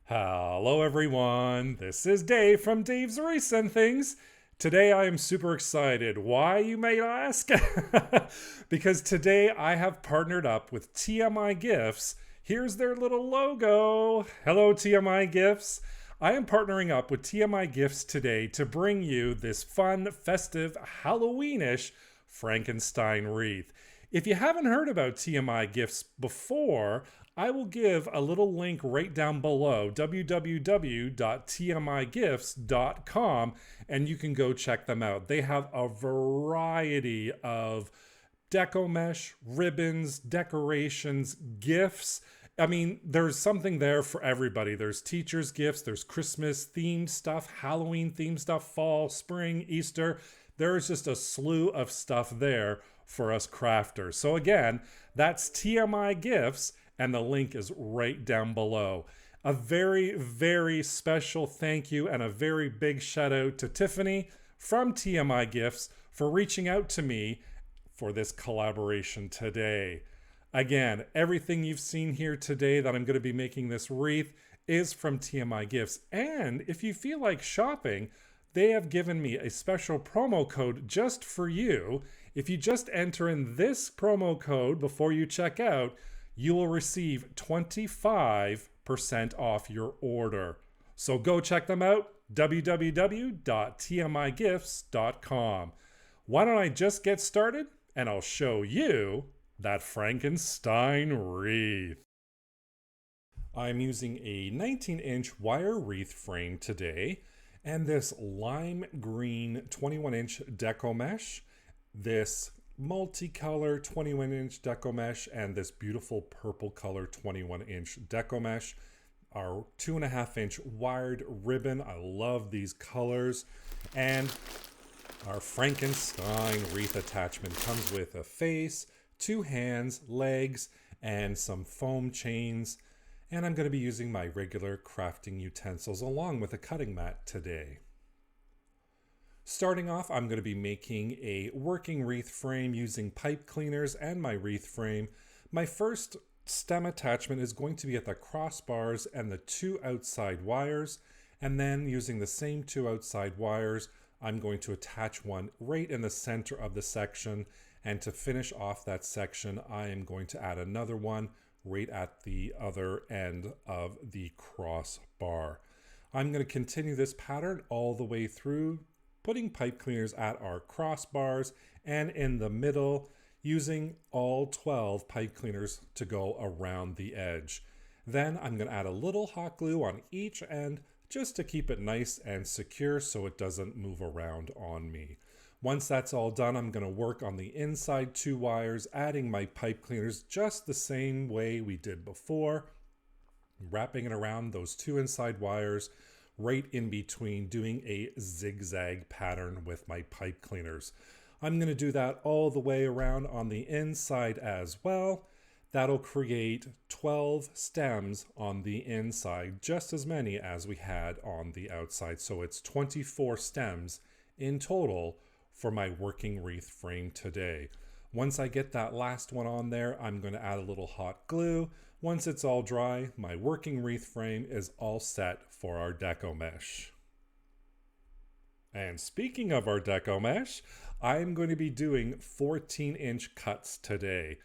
Hello everyone, this is Dave from Dave's Wreaths and Things. Today I am super excited. Why, you may ask? Because today I have partnered up with TMI Gifts. Here's their little logo. Hello TMI Gifts. I am partnering up with TMI Gifts today to bring you this fun, festive, Halloweenish Frankenstein wreath. If you haven't heard about TMI Gifts before, I will give a little link right down below, www.tmigifts.com, and you can go check them out. They have a variety of Deco Mesh, ribbons, decorations, gifts. I mean, there's something there for everybody. There's teachers' gifts, there's Christmas themed stuff, Halloween themed stuff, fall, spring, Easter. There's just a slew of stuff there for us crafters. So again, that's TMI Gifts, and the link is right down below. A very, very special thank you and a very big shout out to Tiffany from TMI Gifts for reaching out to me for this collaboration today. Again, everything you've seen here today that I'm going to be making this wreath is from TMI Gifts. And if you feel like shopping, they have given me a special promo code just for you. If you just enter in this promo code before you check out, you will receive 25% off your order. So go check them out, www.tmigifts.com. Why don't I just get started and I'll show you that Frankenstein wreath. I'm using a 19-inch wire wreath frame today, and this lime green 21-inch Deco Mesh, this multicolor 21-inch Deco Mesh, and this beautiful purple color 21-inch Deco Mesh. Our 2.5-inch wired ribbon. I love these colors. And our Frankenstein wreath attachment comes with a face, 2 hands, legs, and some foam chains. And I'm going to be using my regular crafting utensils along with a cutting mat today. Starting off, I'm going to be making a working wreath frame using pipe cleaners and my wreath frame. My first stem attachment is going to be at the crossbars and the 2 outside wires. And then using the same 2 outside wires, I'm going to attach one right in the center of the section. And to finish off that section, I am going to add another one right at the other end of the crossbar. I'm going to continue this pattern all the way through, putting pipe cleaners at our crossbars and in the middle, using all 12 pipe cleaners to go around the edge. Then I'm going to add a little hot glue on each end just to keep it nice and secure so it doesn't move around on me. Once that's all done, I'm going to work on the inside 2 wires, adding my pipe cleaners just the same way we did before, wrapping it around those 2 inside wires, right in between, doing a zigzag pattern with my pipe cleaners. I'm going to do that all the way around on the inside as well. That'll create 12 stems on the inside, just as many as we had on the outside. So it's 24 stems in total for my working wreath frame today. Once I get that last one on there, I'm going to add a little hot glue. Once it's all dry, my working wreath frame is all set for our Deco Mesh. And speaking of our Deco Mesh, I'm going to be doing 14-inch cuts today.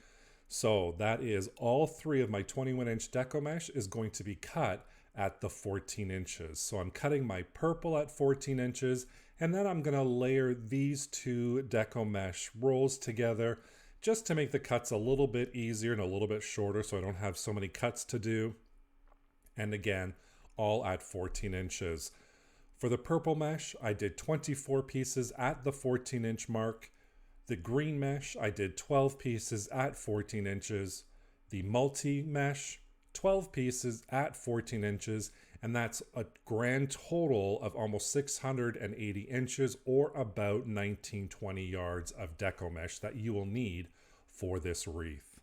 So that is all 3 of my 21-inch Deco Mesh is going to be cut at the 14 inches. So I'm cutting my purple at 14 inches, and then I'm going to layer these 2 Deco Mesh rolls together just to make the cuts a little bit easier and a little bit shorter so I don't have so many cuts to do. And again, all at 14 inches. For the purple mesh, I did 24 pieces at the 14-inch mark. The green mesh, I did 12 pieces at 14 inches. The multi-mesh, 12 pieces at 14 inches. And that's a grand total of almost 680 inches or about 19-20 yards of Deco Mesh that you will need for this wreath.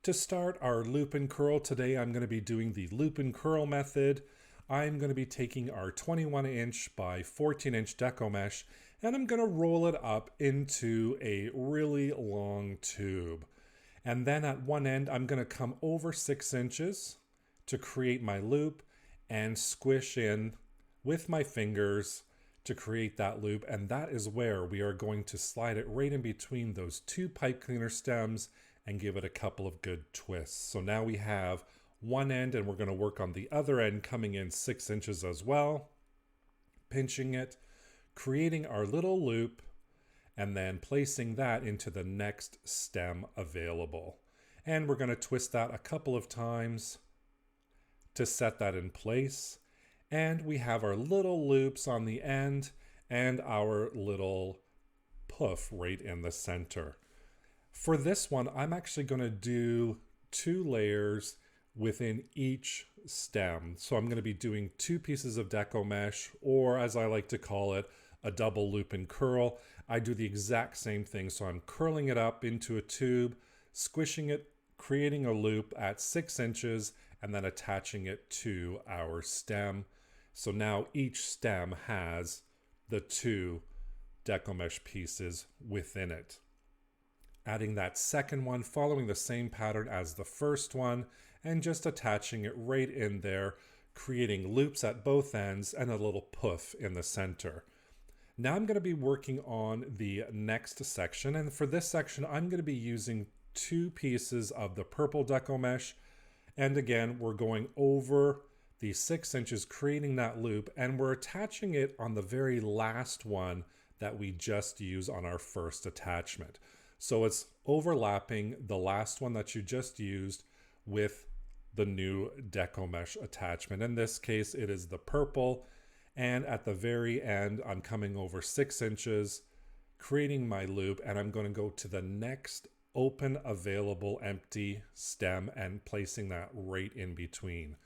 To start our loop and curl today, I'm going to be doing the loop and curl method. I'm going to be taking our 21-inch by 14-inch Deco Mesh and I'm going to roll it up into a really long tube. And then at one end, I'm going to come over 6 inches, to create my loop and squish in with my fingers to create that loop. And that is where we are going to slide it right in between those two pipe cleaner stems and give it a couple of good twists. So now we have one end, and we're going to work on the other end coming in 6 inches as well, pinching it, creating our little loop, and then placing that into the next stem available. And we're going to twist that a couple of times to set that in place. And we have our little loops on the end and our little poof right in the center. For this one, I'm actually going to do 2 layers within each stem. So I'm going to be doing 2 pieces of Deco Mesh, or as I like to call it, a double loop and curl. I do the exact same thing. So I'm curling it up into a tube, squishing it, creating a loop at 6 inches, and then attaching it to our stem. So now each stem has the 2 Deco Mesh pieces within it. Adding that second one, following the same pattern as the first one, and just attaching it right in there, creating loops at both ends and a little poof in the center. Now I'm going to be working on the next section, and for this section I'm going to be using 2 pieces of the purple Deco Mesh, and again we're going over the 6 inches, creating that loop, and we're attaching it on the very last one that we just used on our first attachment. So it's overlapping the last one that you just used with the new Deco Mesh attachment. In this case, it is the purple. And at the very end, I'm coming over 6 inches, creating my loop, and I'm going to go to the next open available empty stem and placing that right in between.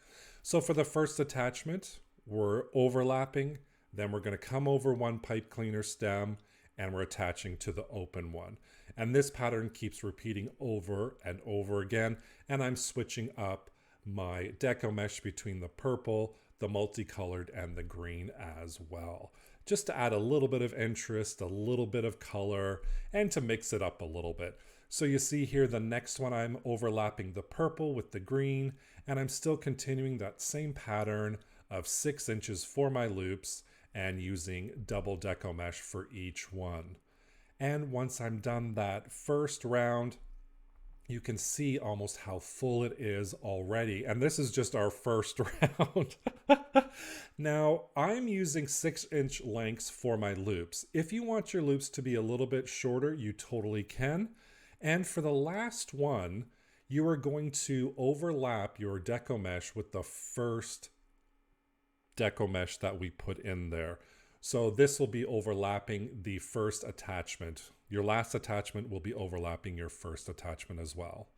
So for the first attachment, we're overlapping, then we're going to come over one pipe cleaner stem, and we're attaching to the open one. And this pattern keeps repeating over and over again, and I'm switching up my Deco Mesh between the purple, the multicolored, and the green as well, just to add a little bit of interest, a little bit of color, and to mix it up a little bit. So you see here, the next one I'm overlapping the purple with the green, and I'm still continuing that same pattern of 6 inches for my loops and using double Deco Mesh for each one. And once I'm done that first round, you can see almost how full it is already. And this is just our first round. Now, I'm using 6-inch lengths for my loops. If you want your loops to be a little bit shorter, you totally can. And for the last one, you are going to overlap your Deco Mesh with the first Deco Mesh that we put in there. So this will be overlapping the first attachment. Your last attachment will be overlapping your first attachment as well.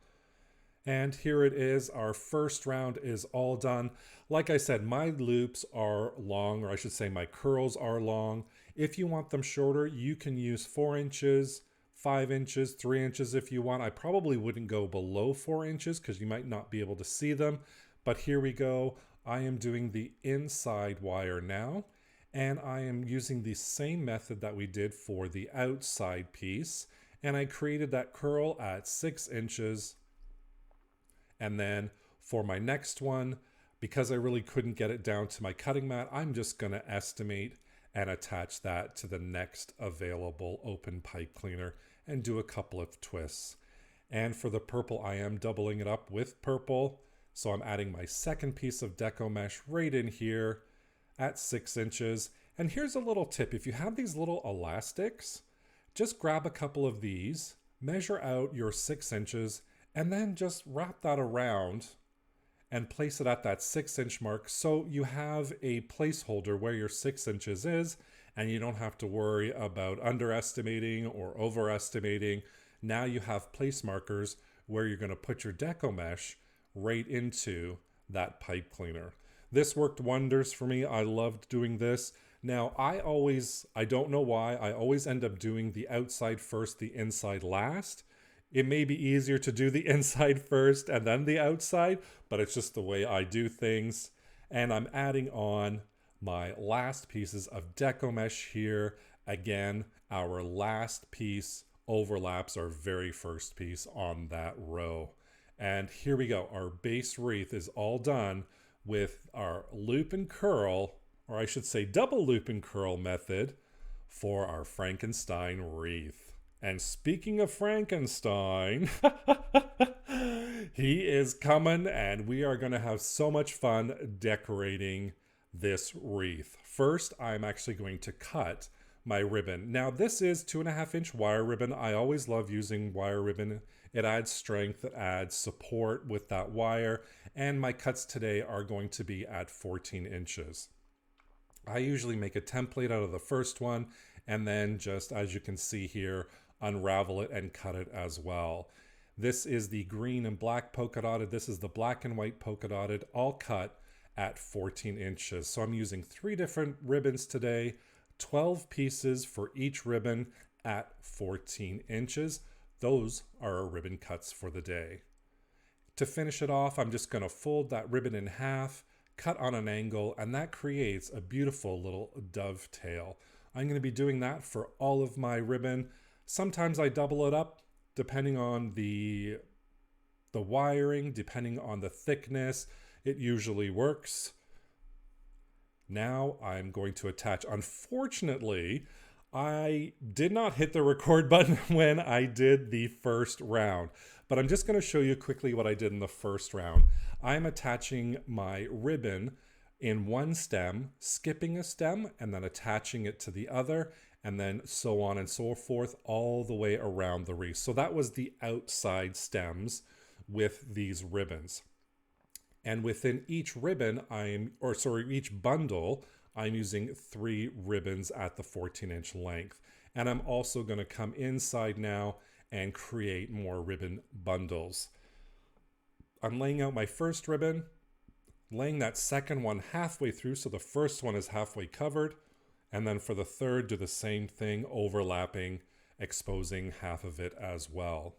And here it is. Our first round is all done. Like I said, my loops are long, or I should say my curls are long. If you want them shorter, you can use 4 inches, 5 inches, 3 inches if you want. I probably wouldn't go below 4 inches because you might not be able to see them. But here we go. I am doing the inside wire now. And I am using the same method that we did for the outside piece. And I created that curl at 6 inches. And then for my next one, because I really couldn't get it down to my cutting mat, I'm just going to estimate and attach that to the next available open pipe cleaner and do a couple of twists. And for the purple, I am doubling it up with purple. So I'm adding my second piece of Deco Mesh right in here at 6 inches. And here's a little tip. If you have these little elastics, just grab a couple of these, measure out your 6 inches, and then just wrap that around and place it at that 6-inch mark. So you have a placeholder where your 6 inches is, and you don't have to worry about underestimating or overestimating. Now you have place markers where you're going to put your Deco Mesh right into that pipe cleaner. This worked wonders for me. I loved doing this. Now, I don't know why, I always end up doing the outside first, the inside last. It may be easier to do the inside first and then the outside, but it's just the way I do things. And I'm adding on my last pieces of Deco Mesh here. Again, our last piece overlaps our very first piece on that row. And here we go. Our base wreath is all done with our loop and curl, or I should say double loop and curl method for our Frankenstein wreath. And speaking of Frankenstein, he is coming and we are going to have so much fun decorating this wreath. First, I'm actually going to cut my ribbon. Now this is 2.5-inch wire ribbon. I always love using wire ribbon. It adds strength, it adds support with that wire, and my cuts today are going to be at 14 inches. I usually make a template out of the first one and then just, as you can see here, unravel it and cut it as well. This is the green and black polka dotted. This is the black and white polka dotted, all cut at 14 inches. So I'm using 3 different ribbons today, 12 pieces for each ribbon at 14 inches. Those are our ribbon cuts for the day. To finish it off, I'm just going to fold that ribbon in half, cut on an angle, and that creates a beautiful little dovetail. I'm going to be doing that for all of my ribbon. Sometimes I double it up depending on the wiring, depending on the thickness. It usually works. Now I'm going to attach. Unfortunately, I did not hit the record button when I did the first round, but I'm just going to show you quickly what I did in the first round. I'm attaching my ribbon in one stem, skipping a stem, and then attaching it to the other, and then so on and so forth all the way around the wreath. So that was the outside stems with these ribbons. And within each ribbon, each bundle, I'm using 3 ribbons at the 14-inch length. And I'm also going to come inside now and create more ribbon bundles. I'm laying out my first ribbon, laying that second one halfway through so the first one is halfway covered. And then for the third, do the same thing, overlapping, exposing half of it as well.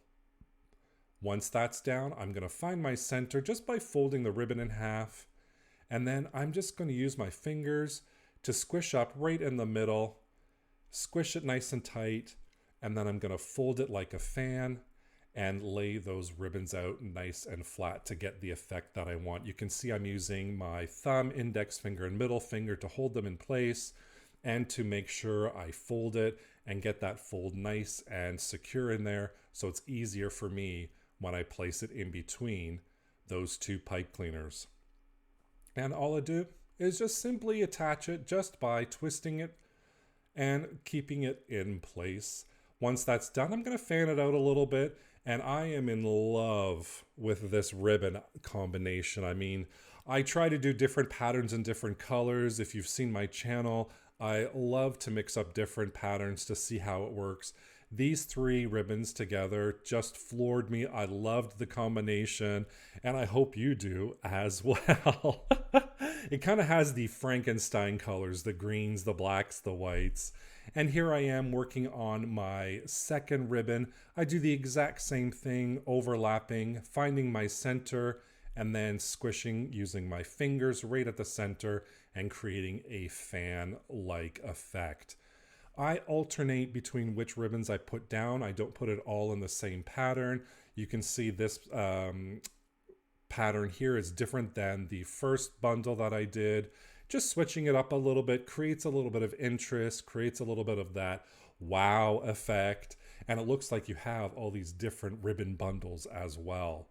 Once that's down, I'm going to find my center just by folding the ribbon in half. And then I'm just going to use my fingers to squish up right in the middle, squish it nice and tight, and then I'm going to fold it like a fan and lay those ribbons out nice and flat to get the effect that I want. You can see I'm using my thumb, index finger, and middle finger to hold them in place and to make sure I fold it and get that fold nice and secure in there so it's easier for me when I place it in between those 2 pipe cleaners. And all I do is just simply attach it just by twisting it and keeping it in place. Once that's done, I'm going to fan it out a little bit, and I am in love with this ribbon combination. I mean, I try to do different patterns and different colors. If you've seen my channel, I love to mix up different patterns to see how it works. These 3 ribbons together just floored me. I loved the combination, and I hope you do as well. It kind of has the Frankenstein colors, the greens, the blacks, the whites. And here I am working on my second ribbon. I do the exact same thing, overlapping, finding my center, and then squishing using my fingers right at the center and creating a fan-like effect. I alternate between which ribbons I put down. I don't put it all in the same pattern. You can see this pattern here is different than the first bundle that I did. Just switching it up a little bit creates a little bit of interest, creates a little bit of that wow effect, and it looks like you have all these different ribbon bundles as well.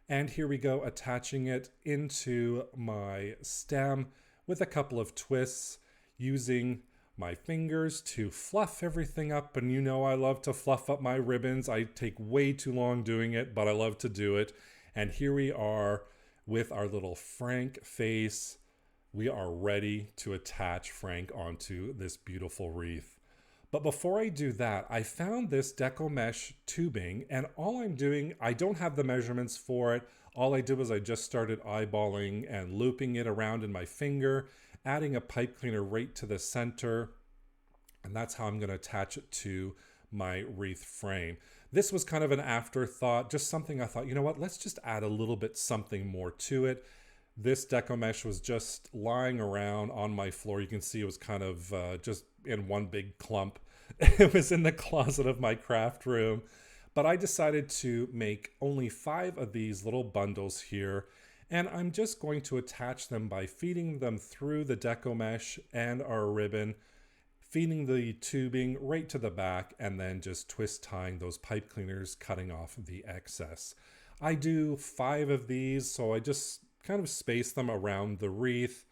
And here we go, attaching it into my stem with a couple of twists, using my fingers to fluff everything up. And you know I love to fluff up my ribbons. I take way too long doing it, but I love to do it. And here we are with our little Frank face. We are ready to attach Frank onto this beautiful wreath. But before I do that, I found this Deco Mesh tubing, and all I'm doing, I don't have the measurements for it. All I did was I just started eyeballing and looping it around in my finger, adding a pipe cleaner right to the center, and that's how I'm going to attach it to my wreath frame. This was kind of an afterthought, just something I thought, you know what, let's just add a little bit something more to it. This Deco Mesh was just lying around on my floor. You can see it was kind of just in one big clump. It was in the closet of my craft room. But I decided to make only 5 of these little bundles here, and I'm just going to attach them by feeding them through the Deco Mesh and our ribbon, feeding the tubing right to the back, and then just twist tying those pipe cleaners, cutting off the excess. I do 5 of these, so I just kind of space them around the wreath,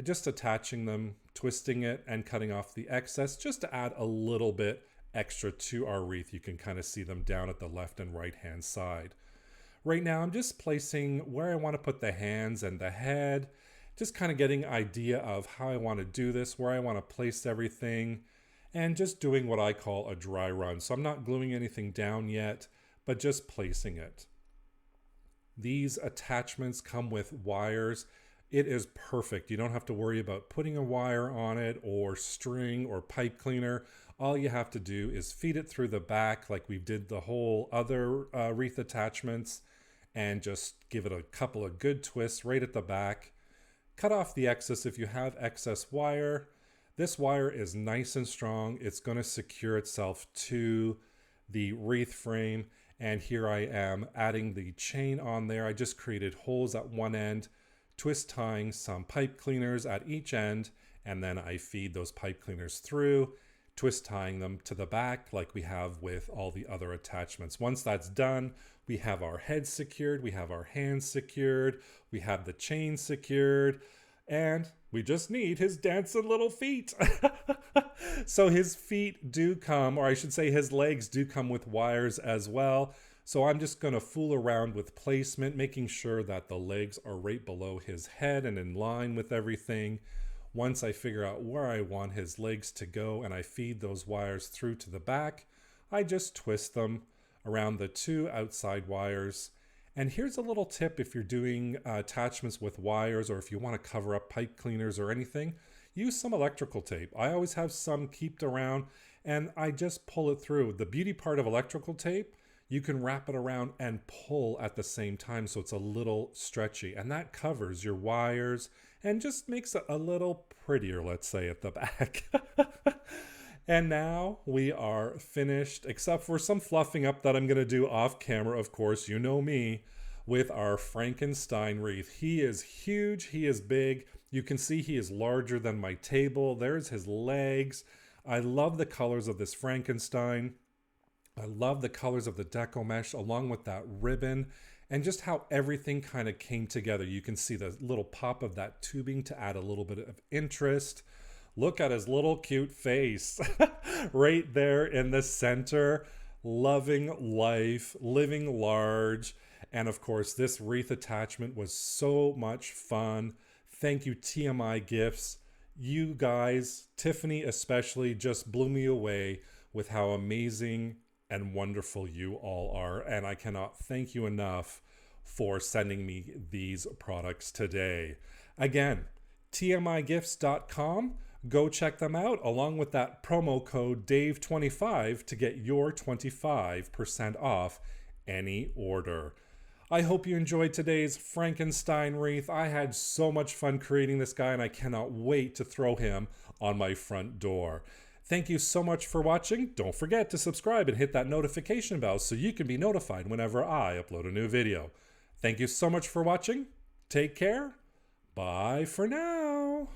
just attaching them, twisting it, and cutting off the excess just to add a little bit extra to our wreath. You can kind of see them down at the left and right hand side. Right now I'm just placing where I want to put the hands and the head, just kind of getting an idea of how I want to do this, where I want to place everything, and just doing what I call a dry run. So I'm not gluing anything down yet, but just placing it. These attachments come with wires. It is perfect. You don't have to worry about putting a wire on it or string or pipe cleaner. All you have to do is feed it through the back like we did the whole other wreath attachments, and just give it a couple of good twists right at the back. Cut off the excess if you have excess wire. This wire is nice and strong. It's going to secure itself to the wreath frame. And here I am adding the chain on there. I just created holes at one end, twist tying some pipe cleaners at each end, and then I feed those pipe cleaners through, twist tying them to the back like we have with all the other attachments. Once that's done, we have our head secured, we have our hands secured, we have the chain secured, and we just need his dancing little feet. So his feet do come, or I should say his legs do come with wires as well. So I'm just going to fool around with placement, making sure that the legs are right below his head and in line with everything. Once I figure out where I want his legs to go and I feed those wires through to the back, I just twist them around the 2 outside wires. And here's a little tip if you're doing attachments with wires, or if you want to cover up pipe cleaners or anything, use some electrical tape. I always have some kept around, and I just pull it through. The beauty part of electrical tape, you can wrap it around and pull at the same time, so it's a little stretchy, and that covers your wires and just makes it a little prettier, let's say, at the back. And now we are finished, except for some fluffing up that I'm going to do off camera, of course, you know me, with our Frankenstein wreath. He is huge, he is big. You can see he is larger than my table. There's his legs. I love the colors of this Frankenstein. I love the colors of the Deco Mesh along with that ribbon, and just how everything kind of came together. You can see the little pop of that tubing to add a little bit of interest. Look at his little cute face right there in the center. Loving life, living large. And of course, this wreath attachment was so much fun. Thank you, TMI Gifts. You guys, Tiffany especially, just blew me away with how amazing and wonderful you all are. And I cannot thank you enough for sending me these products today. Again, tmigifts.com. Go check them out along with that promo code DAVE25 to get your 25% off any order. I hope you enjoyed today's Frankenstein wreath. I had so much fun creating this guy, and I cannot wait to throw him on my front door. Thank you so much for watching. Don't forget to subscribe and hit that notification bell so you can be notified whenever I upload a new video. Thank you so much for watching. Take care. Bye for now.